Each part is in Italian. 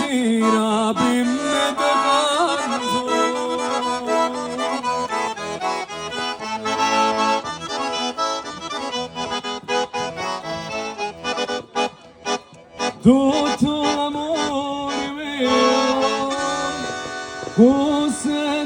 sera per me te canto. Tutto l'amore mio con sentimento.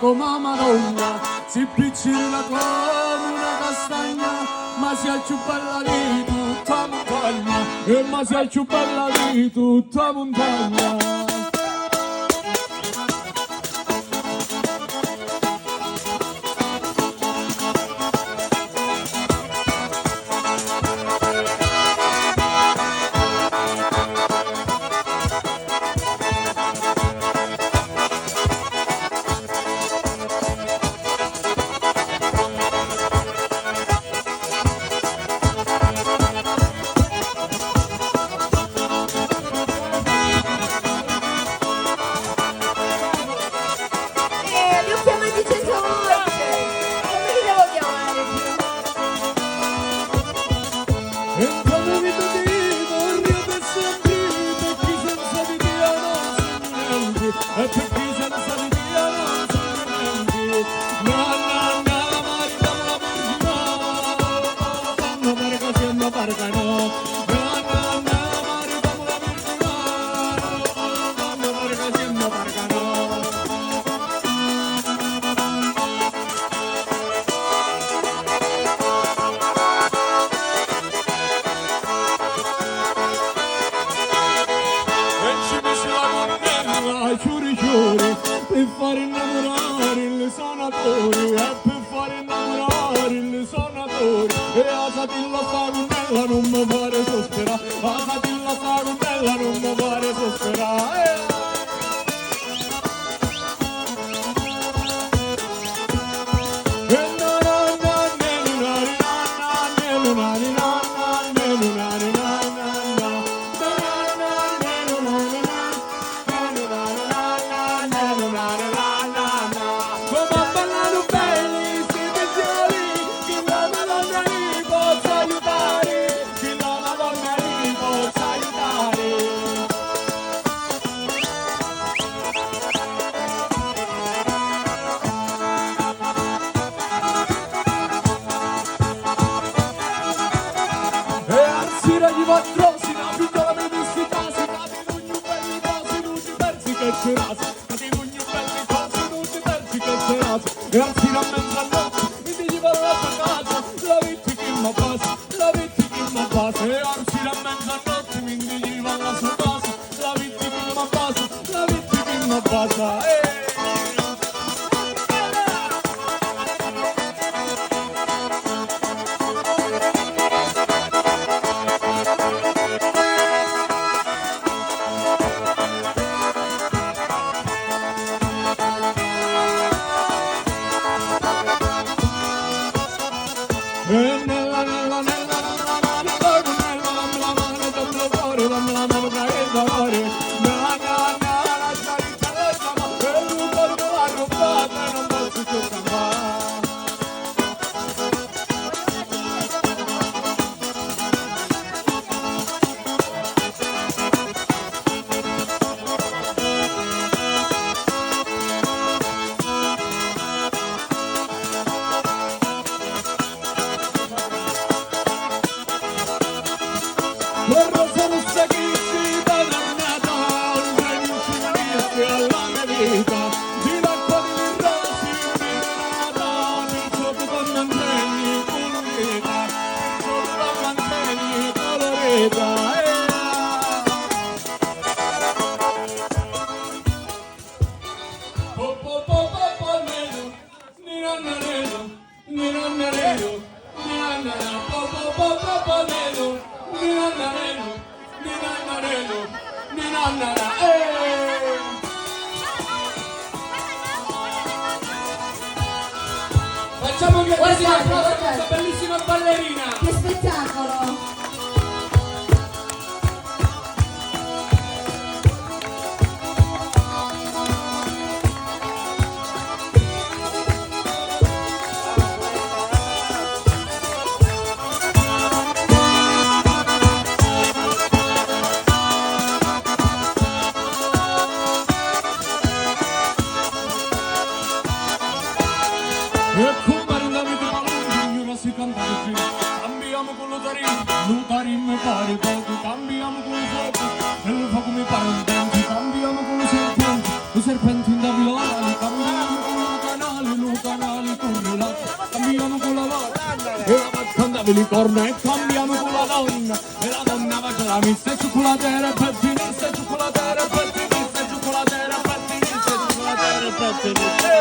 Come Madonna, si piccina come una castagna, ma si è più bella di tutta montagna, ma si è più bella di tutta montagna. Per fare innamorare il suonatore, per fare innamorare il suonatore, e Asatilla sta connella non mi fare sospirare, Asatilla sta connella non mi fare sospirare. E anzi la mezzanotte mi diceva la casa, la vedi che mi passa, la vedi che mi passa. E anzi la mezzanotte mi diceva la sua casa, la vedi che mi passa, la vedi che mi passa. Papanelo, mi nannarelo, mi nannarelo, mi nannara, Facciamo un grandissimo applauso a questa bellissima ballerina! Che spettacolo! E come andavi di paludi, ora si canta così. Cambiamo con lo tarim mi pare poco. Cambiamo con lo fuoco, e lo fuoco mi pare un dente. Cambiamo con lo serpente in da viola. Cambiamo con lo canale corre là. Cambiamo con la vacca, e la vacca andava di corna. E cambiamo con la donna, e la donna faccia la missa. E cioccolatera e pettinista, e cioccolatera e pettinista, e cioccolatera e pettinista, e cioccolatera e pettinista.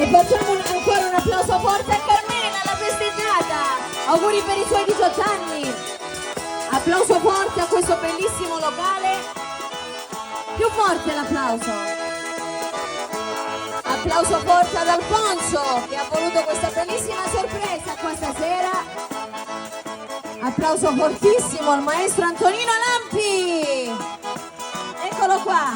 E facciamo ancora un applauso forte a Carmela, la festeggiata! Auguri per i suoi 18 anni! Applauso forte a questo bellissimo locale! Più forte l'applauso! Applauso forte ad Alfonso che ha voluto questa bellissima sorpresa qua stasera! Applauso fortissimo al maestro Antonino Lampi! Eccolo qua!